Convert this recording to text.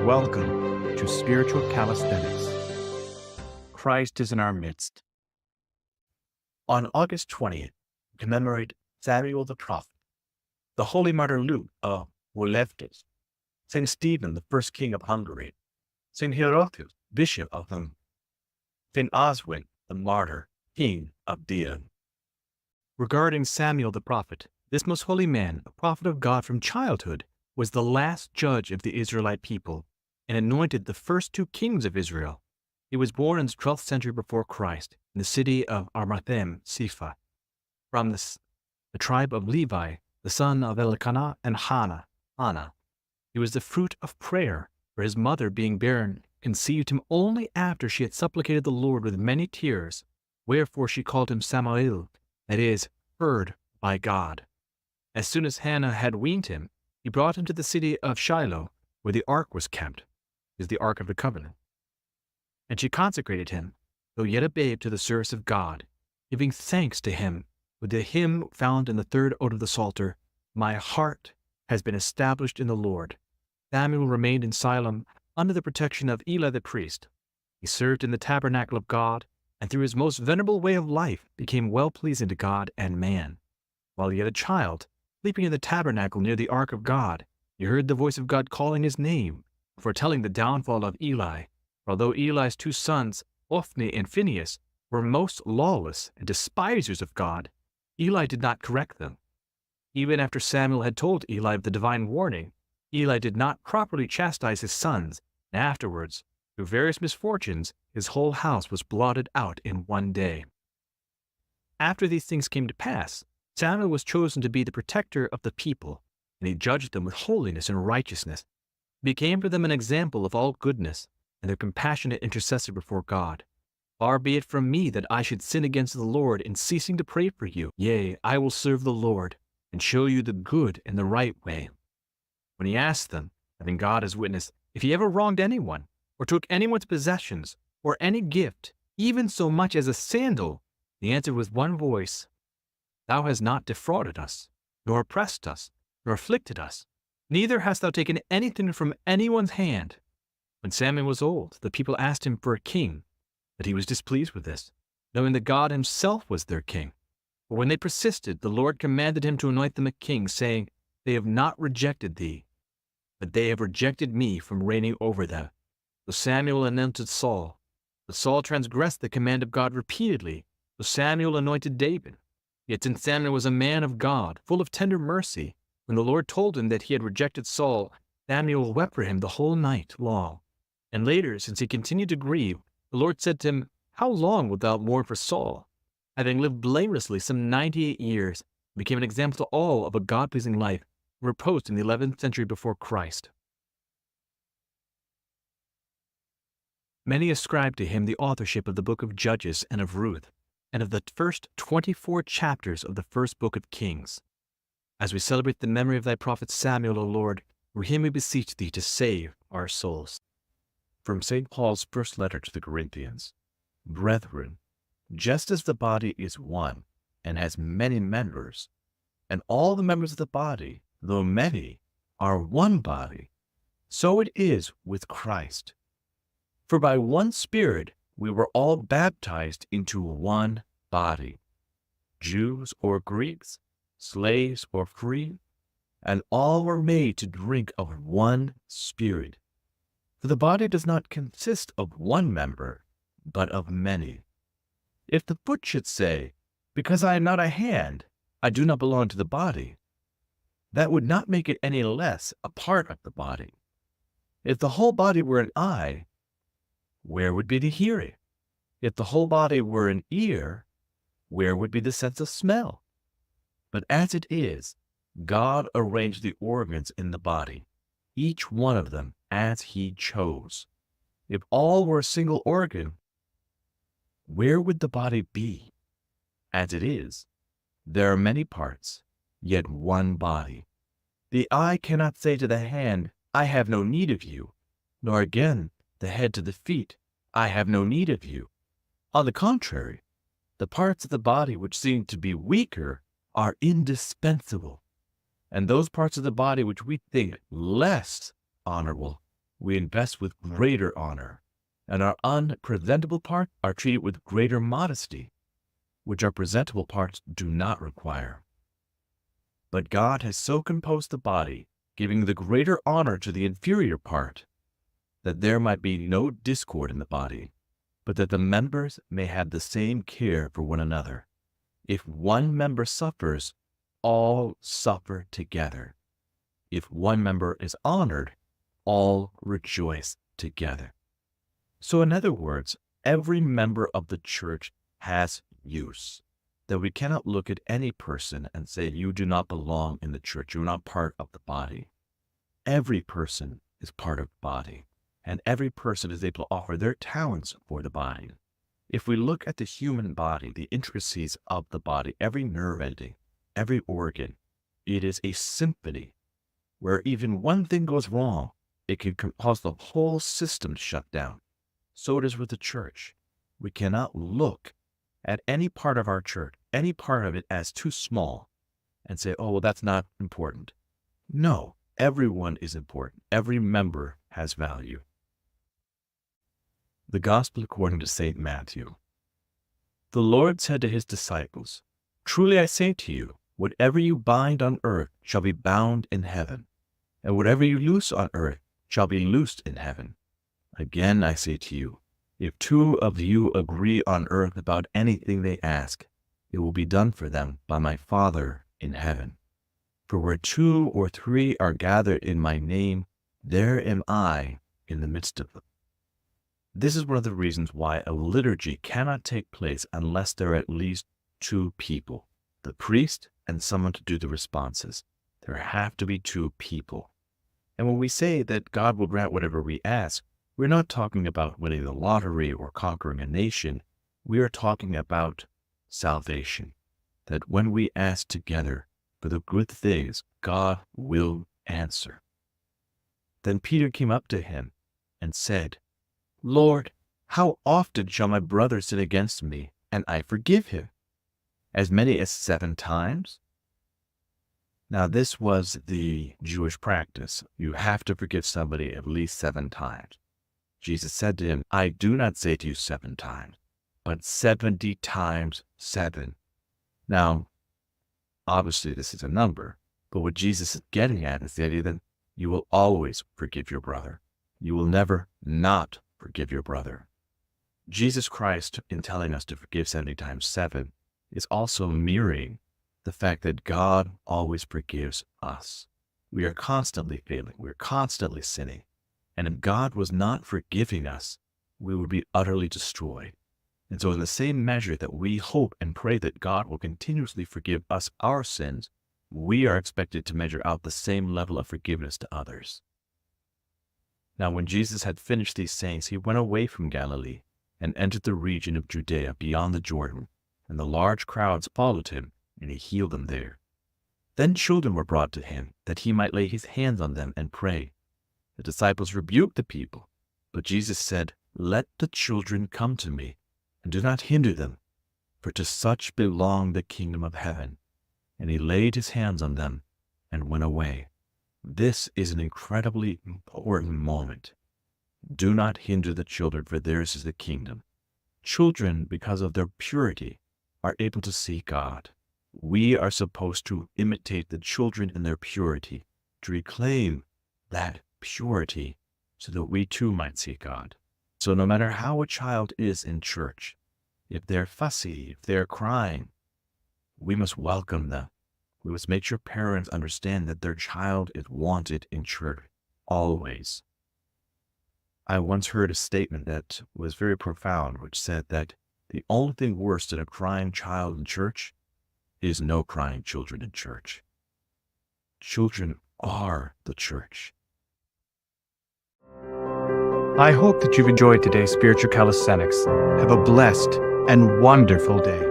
Welcome to Spiritual Calisthenics. Christ is in our midst. On August 20th, we commemorate Samuel the prophet, the holy martyr Luke of Bouleutos, St. Stephen, the first king of Hungary, St. Hierotheos, bishop of Hungary, St. Oswin, the martyr, king of Dion. Regarding Samuel the prophet, this most holy man, a prophet of God from childhood, was the last judge of the Israelite people and anointed the first two kings of Israel. He was born in the 12th century before Christ in the city of Martyr, Sifa, from the tribe of Levi, the son of Elkanah and Hannah. He was the fruit of prayer, for his mother, being barren, conceived him only after she had supplicated the Lord with many tears, wherefore she called him Samuel, that is, heard by God. As soon as Hannah had weaned him, he brought him to the city of Shiloh, where the ark was kept, is the ark of the covenant. And she consecrated him, though yet a babe, to the service of God, giving thanks to him with the hymn found in the third ode of the Psalter, "My heart has been established in the Lord." Samuel remained in Siloam under the protection of Eli the priest. He served in the tabernacle of God, and through his most venerable way of life became well-pleasing to God and man. While yet a child, sleeping in the tabernacle near the ark of God, he heard the voice of God calling his name, foretelling the downfall of Eli. For although Eli's two sons, Hophni and Phinehas, were most lawless and despisers of God, Eli did not correct them. Even after Samuel had told Eli of the divine warning, Eli did not properly chastise his sons, and afterwards, through various misfortunes, his whole house was blotted out in one day. After these things came to pass, Samuel was chosen to be the protector of the people, and he judged them with holiness and righteousness. He became for them an example of all goodness, and their compassionate intercessor before God. Far be it from me that I should sin against the Lord in ceasing to pray for you. Yea, I will serve the Lord, and show you the good and the right way. When he asked them, having God as witness, if he ever wronged anyone, or took anyone's possessions, or any gift, even so much as a sandal, he answered with one voice, "Thou hast not defrauded us, nor oppressed us, nor afflicted us, neither hast thou taken anything from anyone's hand." When Samuel was old, the people asked him for a king, but he was displeased with this, knowing that God himself was their king. But when they persisted, the Lord commanded him to anoint them a king, saying, "They have not rejected thee, but they have rejected me from reigning over them." So Samuel anointed Saul. But Saul transgressed the command of God repeatedly, so Samuel anointed David. Yet since Samuel was a man of God, full of tender mercy, when the Lord told him that he had rejected Saul, Samuel wept for him the whole night long. And later, since he continued to grieve, the Lord said to him, "How long wilt thou mourn for Saul?" Having lived blamelessly some 98 years, he became an example to all of a God-pleasing life, and reposed in the 11th century before Christ. Many ascribe to him the authorship of the book of Judges and of Ruth, and of the first 24 chapters of the first book of Kings. As we celebrate the memory of thy prophet Samuel, O Lord, through him we beseech thee to save our souls. From St. Paul's first letter to the Corinthians. Brethren, just as the body is one, and has many members, and all the members of the body, though many, are one body, so it is with Christ. For by one Spirit we were all baptized into one body, Jews or Greeks, slaves or free, and all were made to drink of one Spirit. For the body does not consist of one member, but of many. If the foot should say, "Because I am not a hand, I do not belong to the body," that would not make it any less a part of the body. If the whole body were an eye, where would be the hearing? If the whole body were an ear, where would be the sense of smell? But as it is, God arranged the organs in the body, each one of them as he chose. If all were a single organ, where would the body be? As it is, there are many parts, yet one body. The eye cannot say to the hand, "I have no need of you," nor again the head to the feet, "I have no need of you." On the contrary, the parts of the body which seem to be weaker are indispensable, and those parts of the body which we think less honorable we invest with greater honor, and our unpresentable parts are treated with greater modesty, which our presentable parts do not require. But God has so composed the body, giving the greater honor to the inferior part, that there might be no discord in the body, but that the members may have the same care for one another. If one member suffers, all suffer together. If one member is honored, all rejoice together. So in other words, every member of the church has use. That we cannot look at any person and say, you do not belong in the church, you are not part of the body. Every person is part of the body, and every person is able to offer their talents for the body. If we look at the human body, the intricacies of the body, every nerve ending, every organ, it is a symphony where even one thing goes wrong, it can cause the whole system to shut down. So it is with the church. We cannot look at any part of our church, any part of it as too small and say, oh, well, that's not important. No, everyone is important. Every member has value. The Gospel according to St. Matthew. The Lord said to his disciples, truly I say to you, whatever you bind on earth shall be bound in heaven, and whatever you loose on earth shall be loosed in heaven. Again I say to you, if two of you agree on earth about anything they ask, it will be done for them by my Father in heaven. For where 2 or 3 are gathered in my name, there am I in the midst of them. This is one of the reasons why a liturgy cannot take place unless there are at least 2 people, the priest and someone to do the responses. There have to be 2 people. And when we say that God will grant whatever we ask, we're not talking about winning the lottery or conquering a nation. We are talking about salvation, that when we ask together for the good things, God will answer. Then Peter came up to him and said, Lord, how often shall my brother sin against me, and I forgive him? As many as 7 times? Now this was the Jewish practice. You have to forgive somebody at least 7 times. Jesus said to him, I do not say to you 7 times, but 70 times 7. Now, obviously this is a number, but what Jesus is getting at is the idea that you will always forgive your brother. You will never not forgive your brother. Jesus Christ, in telling us to forgive 70 times 7, is also mirroring the fact that God always forgives us. We are constantly failing. We're constantly sinning. And if God was not forgiving us, we would be utterly destroyed. And so in the same measure that we hope and pray that God will continuously forgive us our sins, we are expected to measure out the same level of forgiveness to others. Now when Jesus had finished these sayings, he went away from Galilee and entered the region of Judea beyond the Jordan, and the large crowds followed him, and he healed them there. Then children were brought to him, that he might lay his hands on them and pray. The disciples rebuked the people, but Jesus said, Let the children come to me, and do not hinder them, for to such belong the kingdom of heaven. And he laid his hands on them and went away. This is an incredibly important moment. Do not hinder the children, for theirs is the kingdom. Children, because of their purity, are able to see God. We are supposed to imitate the children in their purity, to reclaim that purity so that we too might see God. So no matter how a child is in church, if they're fussy, if they're crying, we must welcome them. We must make sure parents understand that their child is wanted in church always. I once heard a statement that was very profound, which said that the only thing worse than a crying child in church is no crying children in church. Children are the church. I hope that you've enjoyed today's Spiritual Calisthenics. Have a blessed and wonderful day.